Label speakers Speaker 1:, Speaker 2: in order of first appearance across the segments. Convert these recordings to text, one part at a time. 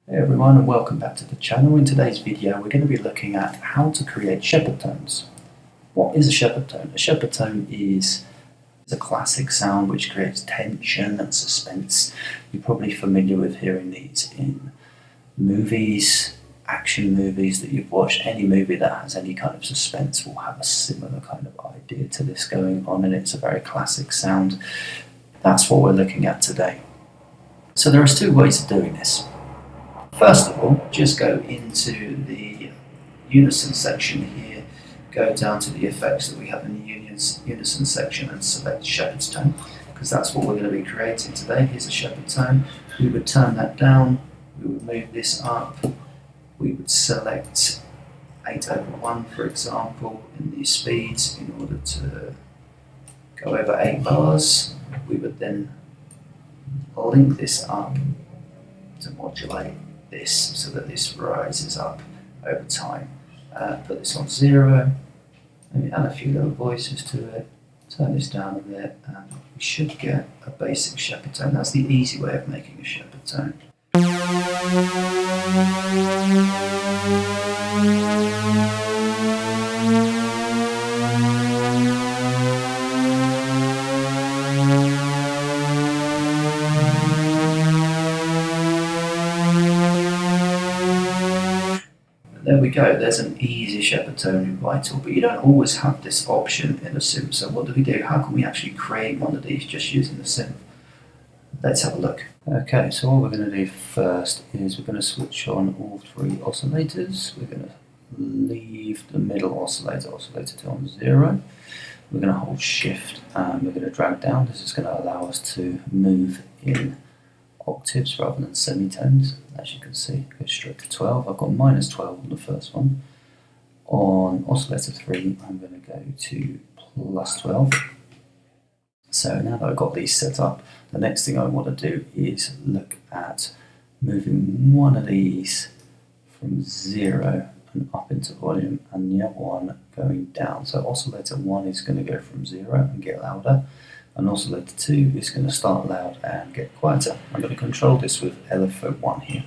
Speaker 1: Hey everyone, and welcome back to the channel. In today's video we're going to be looking at how to create Shepard tones. What is a Shepard tone? A Shepard tone is a classic sound which creates tension and suspense. You're probably familiar with hearing these in movies, action movies that you've watched. Any movie that has any kind of suspense will have a similar kind of idea to this going on, and it's a very classic sound. That's what we're looking at today. So there are two ways of doing this. First of all, just go into the unison section here, go down to the effects that we have in the unison section and select Shepard's tone, because that's what we're going to be creating today. Here's a Shepard tone. We would turn that down, we would move this up, we would select 8/1 for example in these speeds in order to go over 8 bars. We would then link this up to modulate this so that this rises up over time. Put this on 0, maybe add a few little voices to it, turn this down a bit, and we should get a basic Shepard tone. That's the easy way of making a Shepard tone. There we go, there's an easy Shepard tone in Vital, but you don't always have this option in a synth. So what do? How can we actually create one of these just using the synth? Let's have a look. Okay, so what we're going to do first is we're going to switch on all 3 oscillators. We're going to leave the middle oscillator, oscillator 2 on 0. We're going to hold shift and we're going to drag down. This is going to allow us to move in octaves rather than semitones. As you can see, go straight to 12. I've got -12 on the first one. On oscillator 3, I'm going to go to +12. So now that I've got these set up, the next thing I want to do is look at moving one of these from 0 and up into volume, and the other one going down. So oscillator 1 is going to go from 0 and get louder, and oscillator 2 is going to start loud and get quieter. I'm going to control this with LFO 1 here.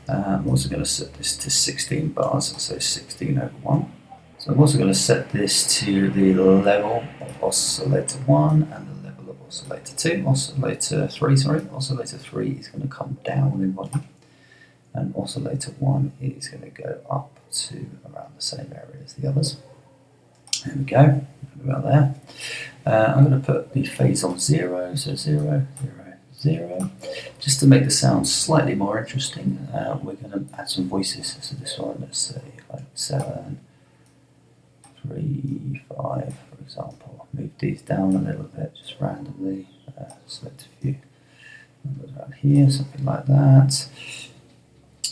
Speaker 1: I'm also going to set this to 16 bars, so 16/1. So I'm also going to set this to the level of oscillator 1 and the level of oscillator 2. Oscillator 3 is going to come down in volume, and oscillator 1 is going to go up to around the same area as the others. There we go, about there. I'm going to put the phase on 0, so 0, 0, 0. Just to make the sound slightly more interesting, we're going to add some voices. So this one, let's say like 7, 3, 5, for example. Move these down a little bit, just randomly. Select a few numbers around here, something like that.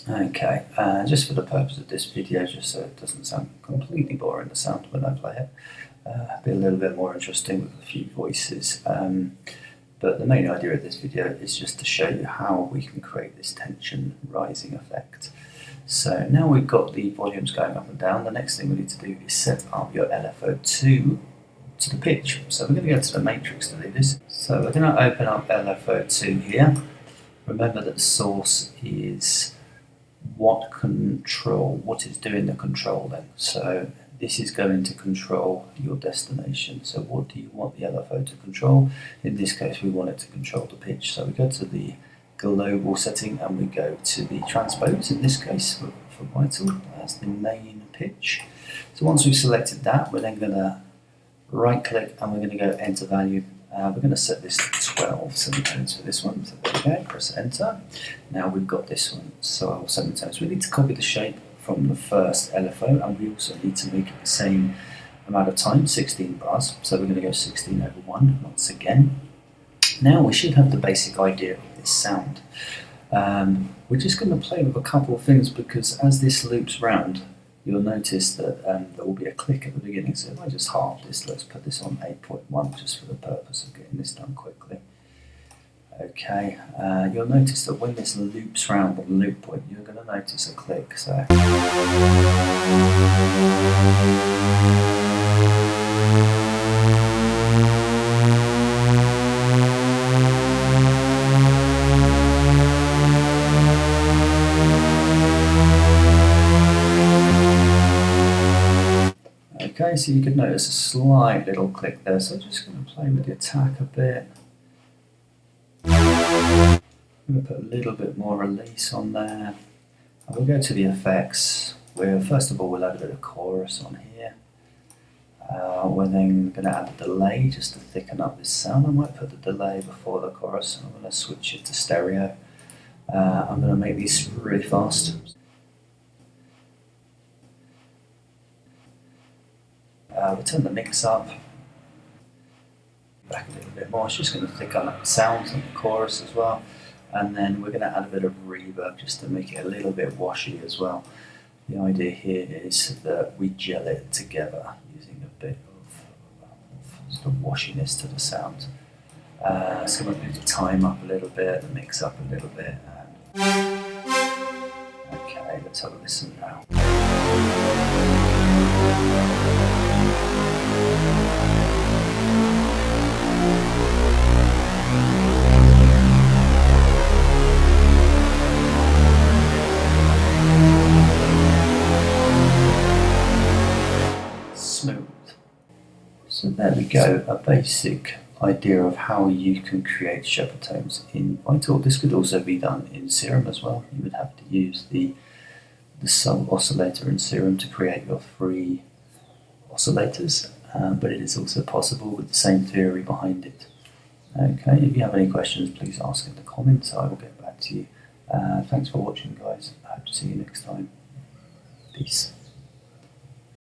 Speaker 1: Okay, just for the purpose of this video, just so it doesn't sound completely boring, the sound when I play it, be a little bit more interesting with a few voices. But the main idea of this video is just to show you how we can create this tension rising effect. So now we've got the volumes going up and down, the next thing we need to do is set up your LFO2 to the pitch. So we're going to go to the matrix to do this. So we're going to open up LFO2 here. Remember that the source is what is doing the controlling. So this is going to control your destination. So what do you want the LFO to control? In this case, we want it to control the pitch. So we go to the global setting and we go to the transpose, in this case for Vital, as the main pitch. So once we've selected that, we're then going to right click and we're going to go enter value. We're going to set this to 12 semitones for this one. So there we go, press enter. Now we've got this one, so semitones. We need to copy the shape from the first LFO, and we also need to make it the same amount of time, 16 bars. So we're going to go 16/1 once again. Now we should have the basic idea of this sound. We're just going to play with a couple of things, because as this loops round, you'll notice that there will be a click at the beginning. So if I just halve this, let's put this on 8.1 just for the purpose of getting this done quickly. Okay, you'll notice that when this loops round the loop point, you're going to notice a click. So Okay, so you can notice a slight little click there, so I'm just going to play with the attack a bit. I'm going to put a little bit more release on there. And we'll go to the effects, where first of all we'll add a bit of chorus on here. We're then going to add a delay just to thicken up this sound. I might put the delay before the chorus, and I'm going to switch it to stereo. I'm going to make these really fast. We'll turn the mix up, back a little bit more. It's just going to thicken up the sounds and the chorus as well. And then we're going to add a bit of reverb just to make it a little bit washy as well. The idea here is that we gel it together using a bit of sort of washiness to the sound. So we'll move the time up a little bit, the mix up a little bit. Okay, let's have a listen now. Smooth. So there we go, a basic idea of how you can create Shepard tones in Vital. This could also be done in Serum as well. You would have to use the sub oscillator in Serum to create your free oscillators, but it is also possible with the same theory behind it. Okay, if you have any questions, please ask in the comments. I will get back to you. Thanks for watching, guys. I hope to see you next time. Peace.